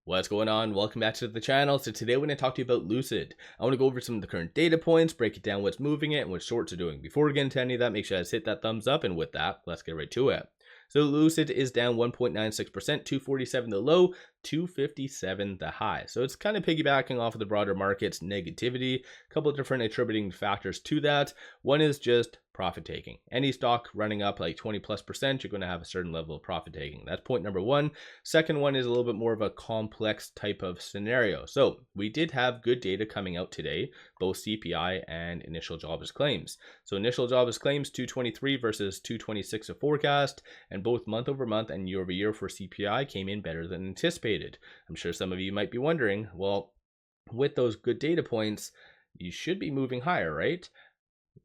What's going on? Welcome back to the channel. So today we're going to talk to you about Lucid. I want to go over some of the current data points, break it down what's moving it and what shorts are doing. Before we get into any of that, make sure you guys hit that thumbs up, and with that, let's get right to it. So Lucid is down 1.96%, 247 the low, 257 the high. So it's kind of piggybacking off of the broader market's negativity. A couple of different attributing factors to that. One is just profit taking. Any stock running up like 20+%, you're going to have a certain level of profit taking. That's point number one. Second one is a little bit more of a complex type of scenario. So we did have good data coming out today, both CPI and initial jobless claims. So initial jobless claims 223 versus 226 of forecast, and both month over month and year over year for CPI came in better than anticipated. I'm sure some of you might be wondering, well, with those good data points, you should be moving higher, right?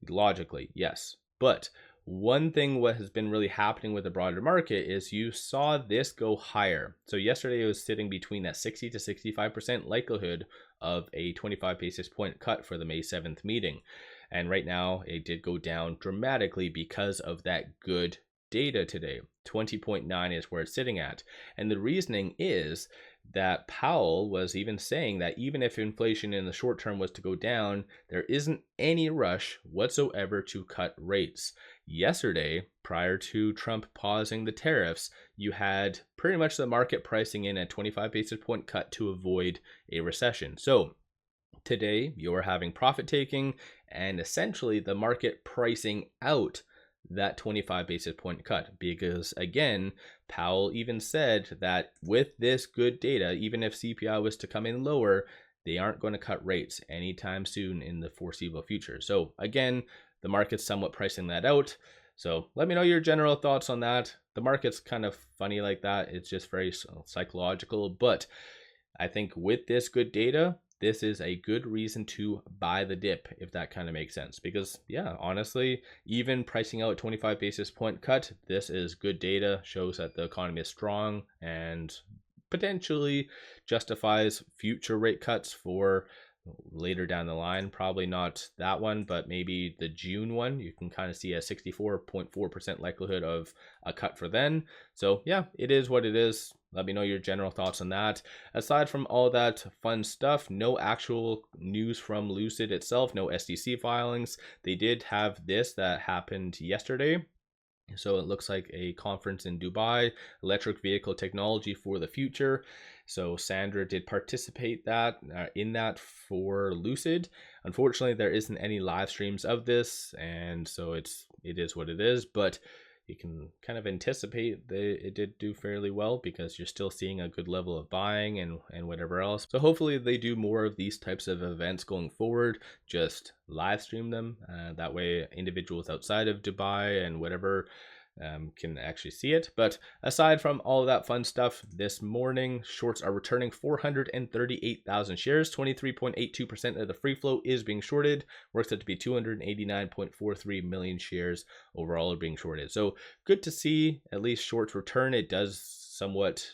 Logically, yes. But one thing what has been really happening with the broader market is you saw this go higher. So yesterday it was sitting between that 60 to 65% likelihood of a 25 basis point cut for the May 7th meeting. And right now it did go down dramatically because of that good data today. 20.9 is where it's sitting at. And the reasoning is that Powell was even saying that even if inflation in the short term was to go down, there isn't any rush whatsoever to cut rates. Yesterday, prior to Trump pausing the tariffs, you had pretty much the market pricing in a 25 basis point cut to avoid a recession. So today, you're having profit taking and essentially the market pricing out that 25 basis point cut, because again, Powell even said that with this good data, even if CPI was to come in lower, they aren't going to cut rates anytime soon in the foreseeable future. So again, the market's somewhat pricing that out. So let me know your general thoughts on that. The market's kind of funny like that. It's just very psychological, but I think with this good data, this is a good reason to buy the dip, if that kind of makes sense. Because yeah, honestly, even pricing out a 25 basis point cut, this is good data, shows that the economy is strong and potentially justifies future rate cuts for later down the line. Probably not that one, but maybe the June one. You can kind of see a 64.4% likelihood of a cut for then. So yeah, it is what it is. Let me know your general thoughts on that. Aside from all that fun stuff, no actual news from Lucid itself, no SEC filings. They did have this that happened yesterday. So it looks like a conference in Dubai, electric vehicle technology for the future. So Sandra did participate in that for Lucid. Unfortunately, there isn't any live streams of this, and so it is what it is. But you can kind of anticipate that it did do fairly well because you're still seeing a good level of buying and whatever else. So hopefully they do more of these types of events going forward. Just live stream them. That way individuals outside of Dubai and whatever can actually see it. But aside from all of that fun stuff, this morning shorts are returning 438,000 shares. 23.82% of the free float is being shorted. Works out to be 289.43 million shares overall are being shorted. So good to see at least shorts return. It does somewhat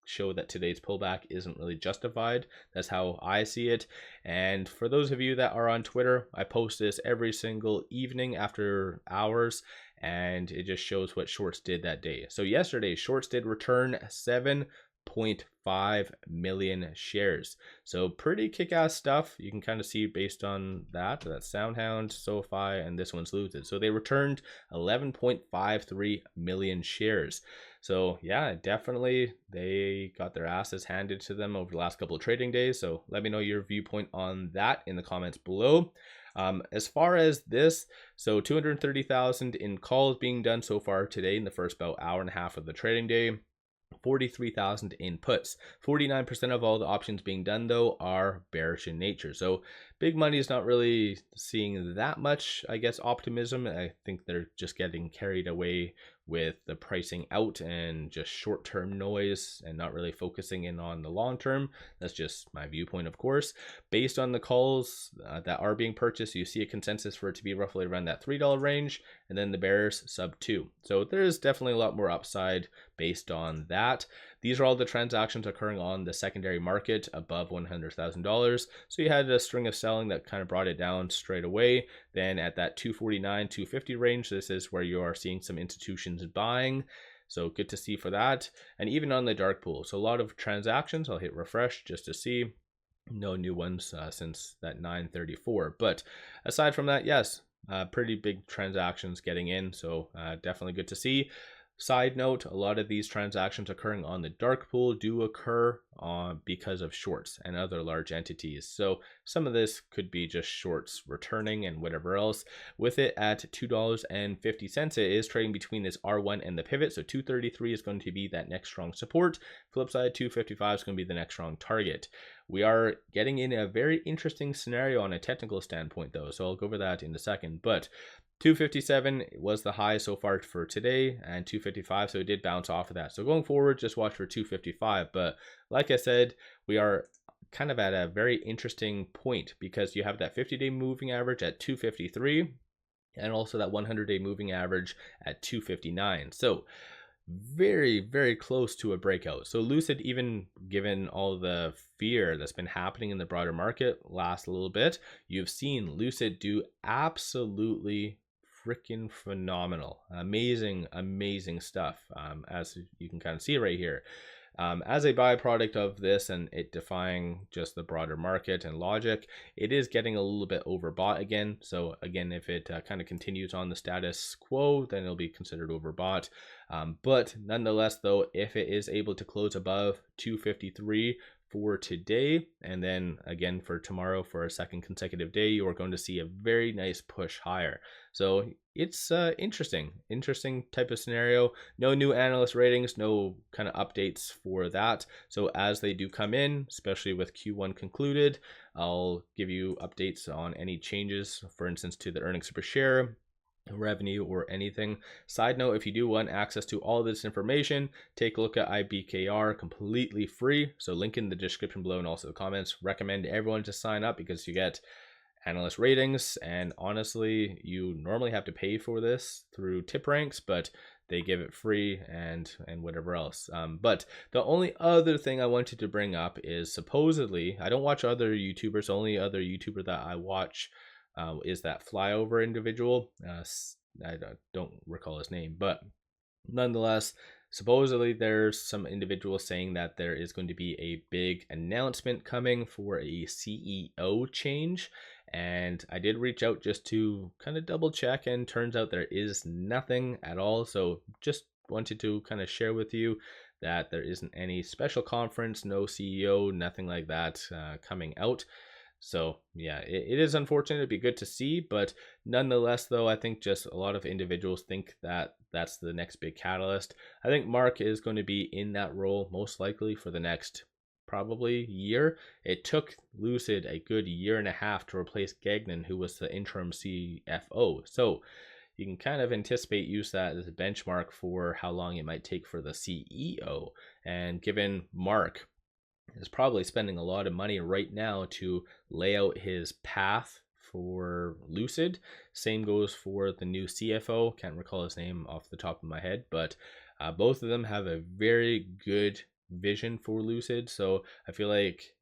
show that today's pullback isn't really justified. That's how I see it. And for those of you that are on Twitter, I post this every single evening after hours, and it just shows what shorts did that day. So yesterday, shorts did return 7.5 million shares. So pretty kick-ass stuff. You can kind of see based on that. That's SoundHound, SoFi, and this one's Lucid. So they returned 11.53 million shares. So yeah, definitely they got their asses handed to them over the last couple of trading days. So let me know your viewpoint on that in the comments below. As far as this, so 230,000 in calls being done so far today in the first about hour and a half of the trading day. 43,000 in puts. 49% of all the options being done though are bearish in nature. So big money is not really seeing that much, I guess, optimism. I think they're just getting carried away with the pricing out and just short-term noise and not really focusing in on the long term. That's just my viewpoint, of course. Based on the calls that are being purchased, you see a consensus for it to be roughly around that $3 range, and then the bears sub 2. So there's definitely a lot more upside based on that. These are all the transactions occurring on the secondary market above $100,000. So you had a string of selling that kind of brought it down straight away. Then at that 249, 250 range, this is where you are seeing some institutions buying. So good to see for that. And even on the dark pool, so a lot of transactions. I'll hit refresh just to see. No new ones since that 9:34. But aside from that, yes, pretty big transactions getting in. So definitely good to see. Side note, a lot of these transactions occurring on the dark pool do occur because of shorts and other large entities. So some of this could be just shorts returning and whatever else. With it at $2.50, it is trading between this R1 and the pivot. So 233 is going to be that next strong support. Flip side, 255 is going to be the next strong target. We are getting in a very interesting scenario on a technical standpoint though, so I'll go over that in a second. But 257 was the high so far for today, and 255, so it did bounce off of that. So going forward, just watch for 255. But like I said, we are kind of at a very interesting point because you have that 50-day moving average at 253 and also that 100-day moving average at 259. So very, very close to a breakout. So Lucid, even given all the fear that's been happening in the broader market last a little bit, you've seen Lucid do absolutely freaking phenomenal, amazing stuff, as you can kind of see right here. As a byproduct of this and it defying just the broader market and logic, it is getting a little bit overbought again. So again, if it kind of continues on the status quo, then it'll be considered overbought. But nonetheless, though, if it is able to close above 253 for today, and then again for tomorrow for a second consecutive day, you are going to see a very nice push higher. So it's interesting type of scenario. No new analyst ratings, no kind of updates for that. So as they do come in, especially with Q1 concluded, I'll give you updates on any changes, for instance, to the earnings per share, revenue, or anything. Side note, if you do want access to all this information, take a look at 𝗖𝗢𝗡𝗡𝗖𝗧 completely free. So link in the description below and also the comments. Recommend everyone to sign up because you get analyst ratings, and honestly, you normally have to pay for this through tip ranks, but they give it free and whatever else. But the only other thing I wanted to bring up is supposedly, I don't watch other YouTubers. The only other YouTuber that I watch is that flyover individual. I don't recall his name, but nonetheless, supposedly there's some individuals saying that there is going to be a big announcement coming for a CEO change. And I did reach out just to kind of double check, and turns out there is nothing at all. So just wanted to kind of share with you that there isn't any special conference, no CEO, nothing like that coming out. So yeah, it is unfortunate. It'd be good to see, but nonetheless, though, I think just a lot of individuals think that that's the next big catalyst. I think Mark is going to be in that role most likely for the next probably year. It took Lucid a good year and a half to replace Gagnon, who was the interim CFO. So you can kind of anticipate, use that as a benchmark for how long it might take for the CEO. And given Mark is probably spending a lot of money right now to lay out his path for Lucid. Same goes for the new CFO. Can't recall his name off the top of my head, but both of them have a very good vision for Lucid. So I feel like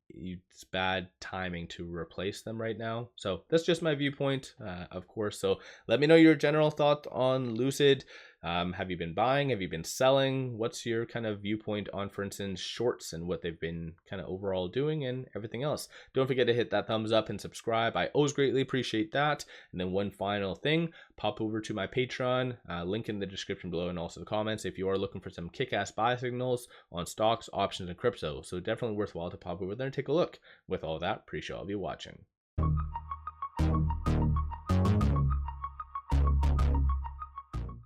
it's bad timing to replace them right now. So that's just my viewpoint, of course. So let me know your general thought on Lucid. Have you been buying? Have you been selling? What's your kind of viewpoint on, for instance, shorts and what they've been kind of overall doing and everything else? Don't forget to hit that thumbs up and subscribe. I always greatly appreciate that. And then one final thing, pop over to my Patreon, link in the description below and also the comments if you are looking for some kick-ass buy signals on stocks, options, and crypto. So definitely worthwhile to pop over there and take a look. With all that, appreciate all of you watching.